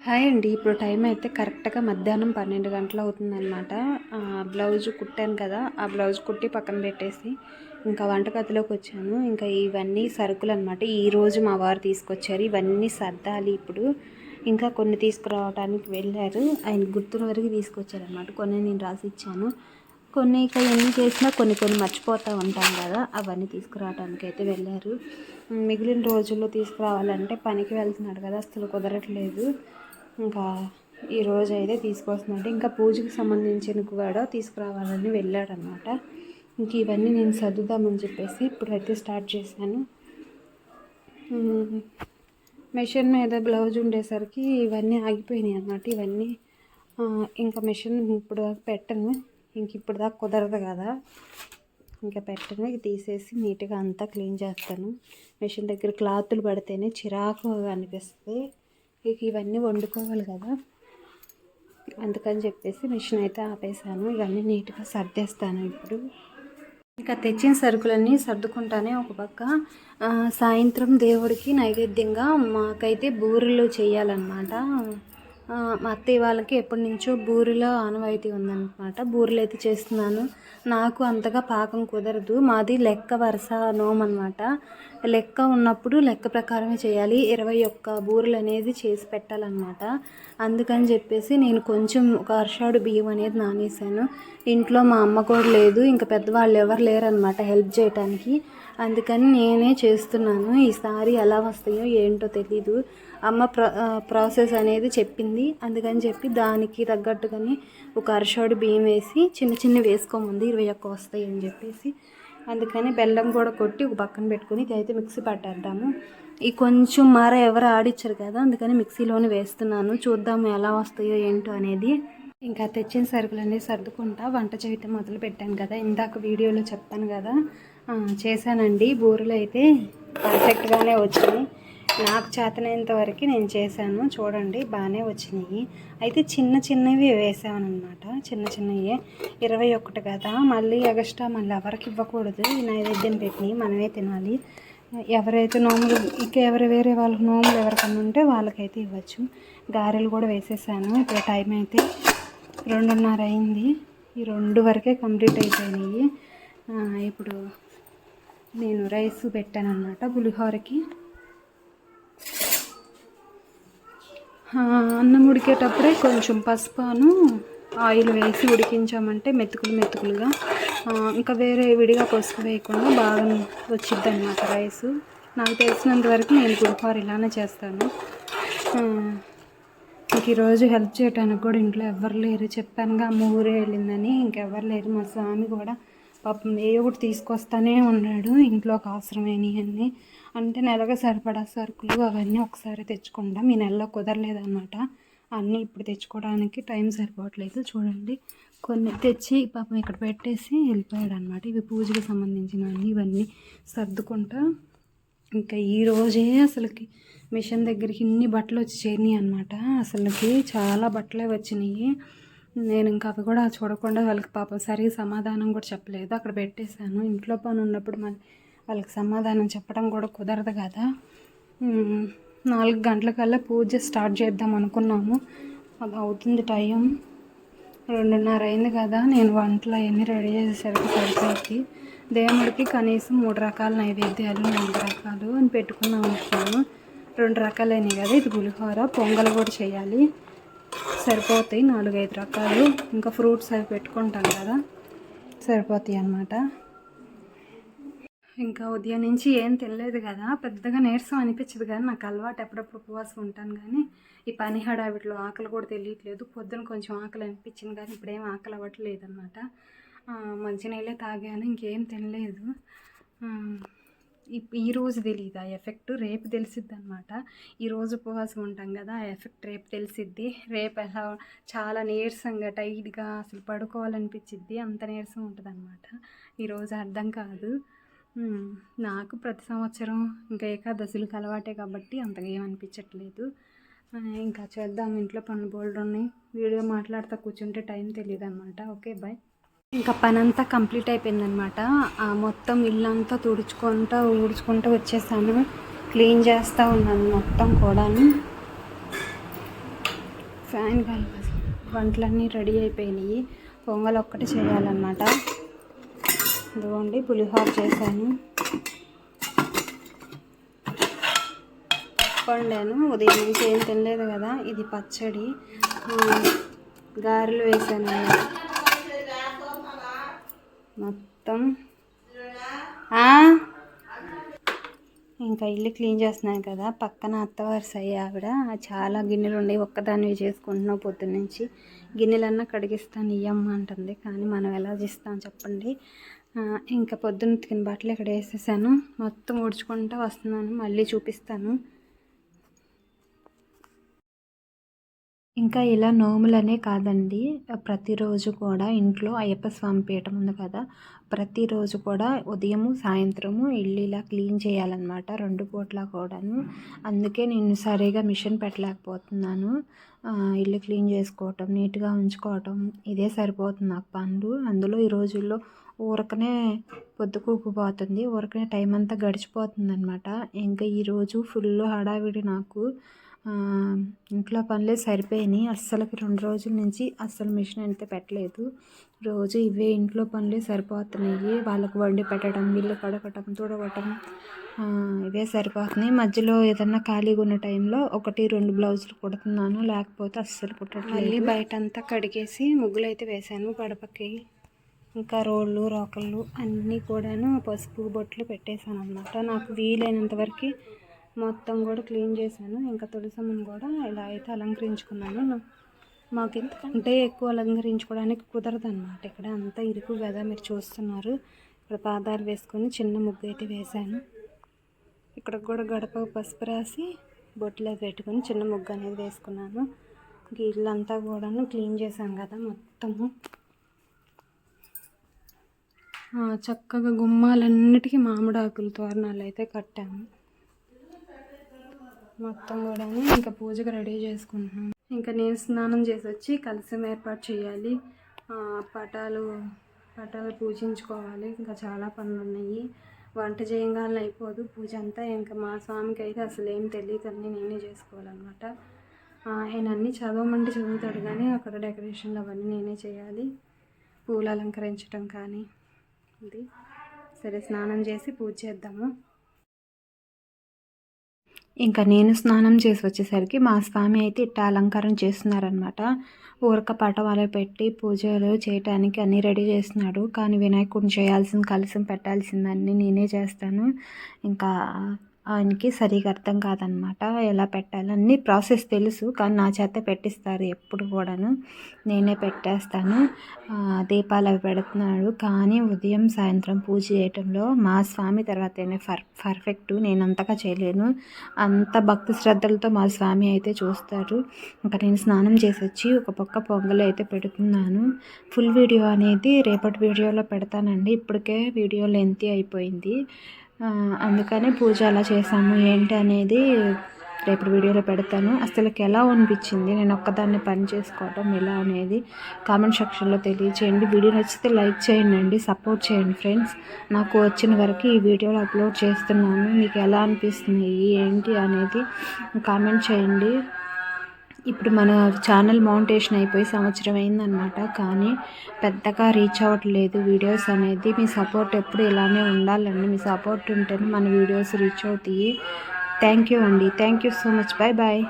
Hi అండి. ఇప్పుడు time అయితే కరెక్ట్గా మధ్యాహ్నం 12 గంటలు అవుతుందన్నమాట. బ్లౌజ్ కుట్టాను కదా, ఆ బ్లౌజ్ కుట్టి పక్కన పెట్టేసి ఇంకా వంటగదిలోకి వచ్చాను. ఇంకా ఇవన్నీ సరుకులు అనమాట. ఈరోజు మా వారు తీసుకొచ్చారు. ఇవన్నీ సర్దాలి ఇప్పుడు. ఇంకా కొన్ని తీసుకురావడానికి వెళ్ళారు. ఆయన గుర్తుల వరకు తీసుకొచ్చారనమాట. కొన్ని నేను రాసి ఇచ్చాను. కొన్ని ఇక ఎన్ని చేసినా కొన్ని మర్చిపోతూ ఉంటాం కదా, అవన్నీ తీసుకురావడానికి అయితే వెళ్ళారు. మిగిలిన రోజుల్లో తీసుకురావాలంటే పనికి వెళ్తున్నాడు కదా, అసలు కుదరట్లేదు. ఇంకా ఈరోజు అయితే తీసుకొస్తున్నాడు. ఇంకా పూజకి సంబంధించిన కూడా తీసుకురావాలని వెళ్ళాడనమాట. ఇంక ఇవన్నీ నేను సర్దుదామని చెప్పేసి ఇప్పుడైతే స్టార్ట్ చేశాను. మెషిన్ మీద బ్లౌజ్ ఉండేసరికి ఇవన్నీ ఆగిపోయినాయి అన్నమాట. ఇవన్నీ ఇంకా మెషిన్ ఇప్పుడు దాకా పెట్టను, ఇంక ఇప్పుడు దాకా కుదరదు కదా, ఇంకా పెట్టను. తీసేసి నీట్గా అంతా క్లీన్ చేస్తాను. మెషిన్ దగ్గర క్లాతులు పడితేనే చిరాకు అనిపిస్తుంది. ఇక ఇవన్నీ వండుకోవాలి కదా, అందుకని చెప్పేసి మిషన్ అయితే ఆపేసాను. ఇవన్నీ నీట్గా సర్దేస్తాను ఇప్పుడు. ఇంకా తెచ్చిన సరుకులన్నీ సర్దుకుంటానే ఒక పక్క సాయంత్రం దేవుడికి నైవేద్యంగా మాకైతే బూరెలు చేయాలన్నమాట. మా అత్తయ్య వాళ్ళకి ఎప్పటి నుంచో బూరెలో ఆనవాయితీ ఉందన్నమాట. బూరెలు అయితే చేస్తున్నాను. నాకు అంతగా పాకం కుదరదు. మాది లెక్క వరుస నోము అనమాట. లెక్క ఉన్నప్పుడు లెక్క ప్రకారమే చేయాలి. 21 బూరెలు అనేది చేసి పెట్టాలన్నమాట. అందుకని చెప్పేసి నేను కొంచెం ఒక అరషాడు బియ్యం అనేది నానేసాను. ఇంట్లో మా అమ్మ కూడా లేదు, ఇంకా పెద్దవాళ్ళు ఎవరు లేరనమాట హెల్ప్ చేయడానికి. అందుకని నేనే చేస్తున్నాను. ఈసారి ఎలా వస్తాయో ఏంటో తెలీదు. అమ్మ ప్రాసెస్ అనేది చెప్పింది, అందుకని చెప్పి దానికి తగ్గట్టుగానే ఒక అరషాడు బియ్యం వేసి చిన్న వేసుకోమంది 21 వస్తాయి అని చెప్పేసి. అందుకని బెల్లం కూడా కొట్టి ఒక పక్కన పెట్టుకుని ఇదైతే మిక్సీ పట్టేద్దాము. ఈ కొంచెం ఎవరు ఆడిచ్చారు కదా, అందుకని మిక్సీలోనే వేస్తున్నాను. చూద్దాము ఎలా వస్తాయో ఏంటో అనేది. ఇంకా తెచ్చిన సరుకులన్నీ సర్దుకుంటా వంట చేయటం మొదలు పెట్టాను కదా, ఇందాక వీడియోలో చెప్పాను కదా, చేశానండి. బూరెలు అయితే పర్ఫెక్ట్గానే వచ్చినాయి. నాకు చేతనైనంత వరకు నేను చేశాను. చూడండి బాగానే వచ్చినాయి. అయితే చిన్నవి వేసామన్నమాట. చిన్నవి 21 కదా, మళ్ళీ ఎగస్ట్రా మళ్ళీ ఎవరికి ఇవ్వకూడదు. ఈ నైవేద్యం పెట్టి మనమే తినాలి. ఎవరైతే నోములు ఇంకా వేరే వాళ్ళకి నోములు ఎవరికన్నా ఉంటే వాళ్ళకైతే ఇవ్వచ్చు. గారెలు కూడా వేసేసాను. ఇప్పుడు టైం అయితే 2:30 అయింది. ఈ 2 వరకే కంప్లీట్ అయిపోయినాయి. ఇప్పుడు నేను రైస్ పెట్టాను అన్నమాట పులిహోరకి. అన్నం ఉడికేటప్పుడే కొంచెం పసుపును ఆయిల్ వేసి ఉడికించామంటే మెతుకులుగా, ఇంకా వేరే విడిగా పసుపు వేయకుండా బాగా వచ్చిద్ది అన్నమాట రైసు. నాకు తెలిసినంత వరకు నేను పులిహోర ఇలానే చేస్తాను. ఇంక ఈరోజు హెల్ప్ చేయడానికి కూడా ఇంట్లో ఎవ్వరు లేరు. చెప్పానుగా అమ్మ ఊరే వెళ్ళిందని, ఇంకెవ్వరు లేరు. మా స్వామి కూడా పాపం ఏదో ఒకటి తీసుకొస్తానే ఉన్నాడు ఇంట్లోకి అవసరమైనవన్నీ. అంటే నెలకు సరిపడా సరుకులు అవన్నీ ఒకసారి తెచ్చుకుంటాం. ఈ నెలలో కుదరలేదన్నమాట. అన్నీ ఇప్పుడు తెచ్చుకోవడానికి టైం సరిపోవట్లేదు. చూడండి కొన్ని తెచ్చి పాపం ఇక్కడ పెట్టేసి వెళ్ళిపోయాడు అనమాట. ఇవి పూజకి సంబంధించినవన్నీ ఇవన్నీ సర్దుకుంటా. ఇంకా ఈరోజే అసలుకి మిషన్ దగ్గరికి ఇన్ని బట్టలు వచ్చి చేరినాయి అనమాట. అసలుకి చాలా బట్టలే వచ్చినాయి. నేను ఇంకా అవి కూడా చూడకుండా వాళ్ళకి పాపం సరిగ్గా సమాధానం కూడా చెప్పలేదు, అక్కడ పెట్టేశాను. ఇంట్లో పని ఉన్నప్పుడు వాళ్ళకి సమాధానం చెప్పడం కూడా కుదరదు కదా. 4 గంటలకల్లా పూజ స్టార్ట్ చేద్దాం అనుకున్నాము. అది అవుతుంది టైం 2:30 అయింది కదా. నేను వంటలు అవన్నీ రెడీ చేసేసరికి సరిపోయింది. దేవుడికి కనీసం 3 రకాల నైవేద్యాలు 4 రకాలు అని పెట్టుకున్నాం అనుకున్నాను. 2 రకాలైనవి కదా, ఇది పులిహోర, పొంగల్ కూడా చేయాలి. సరిపోతాయి 4-5 రకాలు. ఇంకా ఫ్రూట్స్ అవి పెట్టుకుంటాం కదా, సరిపోతాయి అన్నమాట. ఇంకా ఉదయం నుంచి ఏం తినలేదు కదా, పెద్దగా నీరసం అనిపించదు. కానీ నాకు అలవాటు, ఎప్పుడప్పుడు ఉపవాసం ఉంటాను. కానీ ఈ పని హడావిడిలో ఆకలి కూడా తెలియట్లేదు. పొద్దున కొంచెం ఆకలి అనిపించింది కానీ ఇప్పుడేం ఆకలి అవ్వట్లేదు అనమాట. మంచినీళ్ళే తాగాను, ఇంకేం తినలేదు. ఈరోజు తెలియదు ఆ ఎఫెక్ట్, రేపు తెలిసిద్ది అనమాట. ఈరోజు ఉపవాసం ఉంటాం కదా, ఆ ఎఫెక్ట్ రేపు తెలిసిద్ది. రేపు ఎలా చాలా నీరసంగా టైట్గా అసలు పడుకోవాలనిపించిద్ది, అంత నీరసం ఉంటుంది అనమాట. ఈరోజు అర్థం కాదు. నాకు ప్రతి సంవత్సరం ఇంకా ఏకాదశులకు అలవాటే కాబట్టి అంతగా ఏమనిపించట్లేదు. ఇంకా చేద్దాం, ఇంట్లో పనులు బోల్డ్ ఉన్నాయి. వీడియో మాట్లాడుతూ కూర్చుంటే టైం తెలియదు అనమాట. Okay bye. ఇంకా పని అంతా కంప్లీట్ అయిపోయిందనమాట. మొత్తం ఇల్లంతా ఊడ్చుకుంటూ వచ్చేసాను. క్లీన్ చేస్తూ ఉన్నాను మొత్తం కూడా. ఫ్యాన్ గాలి వంటలన్నీ రెడీ అయిపోయినాయి. పొంగల్ ఒక్కటి చేయాలన్నమాట. ఇదిగోండి పులిహోర చేశాను, వండాను. ఉదయం నుంచి ఏం తినలేదు కదా. ఇది పచ్చడి, గారెలు వేసాను మొత్తం. ఇంకా ఇల్లు క్లీన్ చేస్తున్నాను కదా. పక్కన అత్తవారి సై ఆవిడ చాలా గిన్నెలు ఉండేవి, ఒక్కదాన్ని చేసుకుంటున్నావు పొద్దున్నుంచి, గిన్నెలన్నా కడిగిస్తాను ఇయ్యమ్మ అంటుంది. కానీ మనం ఎలా చేస్తాం చెప్పండి. ఇంకా పొద్దున్న ఉతికిన బట్టలు ఇక్కడ వేసేసాను. మొత్తం ఊడ్చుకుంటూ వస్తున్నాను, మళ్ళీ చూపిస్తాను. ఇంకా ఇలా నోములనే కాదండి, ప్రతిరోజు కూడా ఇంట్లో అయ్యప్ప స్వామి పీఠం ఉంది కదా, ప్రతిరోజు కూడా ఉదయము సాయంత్రము ఇల్లు ఇలా క్లీన్ చేయాలన్నమాట, 2 పూట్ల కూడాను. అందుకే నేను సరిగా మిషన్ పెట్టలేకపోతున్నాను. ఇల్లు క్లీన్ చేసుకోవటం, నీట్గా ఉంచుకోవటం ఇదే సరిపోతుంది నాకు పనులు. అందులో ఈ రోజుల్లో ఊరకనే పొద్దుకూకిపోతుంది, ఊరకనే టైం అంతా గడిచిపోతుంది అనమాట. ఇంకా ఈరోజు ఫుల్ హడావిడి నాకు. ఇంట్లో పనులే సరిపోయినాయి. అస్సలకి 2 రోజుల నుంచి అస్సలు మిషన్ అయితే పెట్టలేదు. రోజు ఇవే ఇంట్లో పనులే సరిపోతున్నాయి. వాళ్ళకు వండి పెట్టడం, ఇల్లు కడగటం, తుడవటం ఇవే సరిపోతున్నాయి. మధ్యలో ఏదన్నా ఖాళీగా ఉన్న టైంలో 1-2 బ్లౌజులు కుడుతున్నాను, లేకపోతే అస్సలు కుట్టట్లేదు. మళ్ళీ బయట అంతా కడిగేసి ముగ్గులు అయితే వేసాను గడపకి. ఇంకా రోళ్ళు రోకళ్ళు అన్నీ కూడాను పసుపు బొట్లు పెట్టేశాను అన్నమాట. నాకు వీలైనంత వరకు మొత్తం కూడా క్లీన్ చేశాను. ఇంకా తులసమ్మను కూడా ఇలా అయితే అలంకరించుకున్నాను. మాకు ఎందుకంటే ఎక్కువ అలంకరించుకోవడానికి కుదరదు అనమాట. ఇక్కడ అంతా ఇరుకు కదా, మీరు చూస్తున్నారు. ఇక్కడ పాదాలు వేసుకొని చిన్న ముగ్గు అయితే వేశాను. ఇక్కడ కూడా గడప పసుపు రాసి బొట్లు పెట్టుకొని చిన్న ముగ్గు అనేది వేసుకున్నాను. ఇంక ఇల్లంతా కూడాను క్లీన్ చేశాను కదా మొత్తము. చక్కగా గుమ్మాలన్నిటికీ మామిడాకులు తోరణాలు అయితే కట్టాము మొత్తం కూడా. ఇంకా పూజకు రెడీ చేసుకుంటున్నాను. ఇంకా నేను స్నానం చేసి వచ్చి కలశం ఏర్పాటు చేయాలి, పటాలు పూజించుకోవాలి. ఇంకా చాలా పనులు ఉన్నాయి. వంట చేయగానే అయిపోదు పూజ అంతా. ఇంకా మా స్వామికి అయితే అసలు ఏం తెలియదు, అన్నీ నేనే చేసుకోవాలన్నమాట. ఆయన అన్నీ చదవమంటే చదువుతాడు, కానీ అక్కడ డెకరేషన్లు అవన్నీ నేనే చేయాలి. పూలు అలంకరించడం కానీ ఇది. సరే స్నానం చేసి పూజ చేద్దాము. ఇంకా నేను స్నానం చేసి వచ్చేసరికి మా స్వామి అయితే ఇట్ట అలంకారం చేస్తున్నారనమాట. ఊరక పటవాలు పెట్టి పూజలు చేయటానికి అన్నీ రెడీ చేస్తున్నాడు. కానీ వినాయకుడిని చేయాల్సింది, కలశం పెట్టాల్సిందన్నీ నేనే చేస్తాను. ఇంకా ఆయనకి సరిగా అర్థం కాదనమాట ఎలా పెట్టాలి. అన్నీ ప్రాసెస్ తెలుసు, కానీ నా చేత పెట్టిస్తారు ఎప్పుడు కూడాను. నేనే పెట్టేస్తాను. దీపాలు అవి పెడుతున్నాడు. కానీ ఉదయం సాయంత్రం పూజ చేయటంలో మా స్వామి తర్వాతనే పర్ఫెక్ట్. నేను అంతగా చేయలేను. అంత భక్తి శ్రద్ధలతో మా స్వామి అయితే చూస్తారు. ఇంకా నేను స్నానం చేసి వచ్చి ఒక పక్క పొంగల్ అయితే పెడుతున్నాను. ఫుల్ వీడియో అనేది రేపటి వీడియోలో పెడతానండి. ఇప్పటికే వీడియో లెంతీ అయిపోయింది, అందుకని పూజ అలా చేసాము ఏంటి అనేది రేపు వీడియోలో పెడతాను. అసలుకి ఎలా అనిపించింది నేను ఒక్కదాన్ని పని చేసుకోవటం ఎలా అనేది కామెంట్ సెక్షన్లో తెలియచేయండి. వీడియో నచ్చితే లైక్ చేయండి, సపోర్ట్ చేయండి ఫ్రెండ్స్. నాకు వచ్చిన వరకు ఈ వీడియోలో అప్లోడ్ చేస్తున్నాను. మీకు ఎలా అనిపిస్తున్నాయి ఏంటి అనేది కామెంట్ చేయండి. ఇప్పుడు మన ఛానల్ మౌంటేషన్ అయిపోయి సంవత్సరం అయిందనమాట, కానీ పెద్దగా రీచ్ అవ్వట్లేదు వీడియోస్ అనేది. మీ సపోర్ట్ ఎప్పుడు ఇలానే ఉండాలండి. మీ సపోర్ట్ ఉంటేనే మన వీడియోస్ రీచ్ అవుతాయి. థ్యాంక్ యూ అండి. Thank you so much. Bye bye.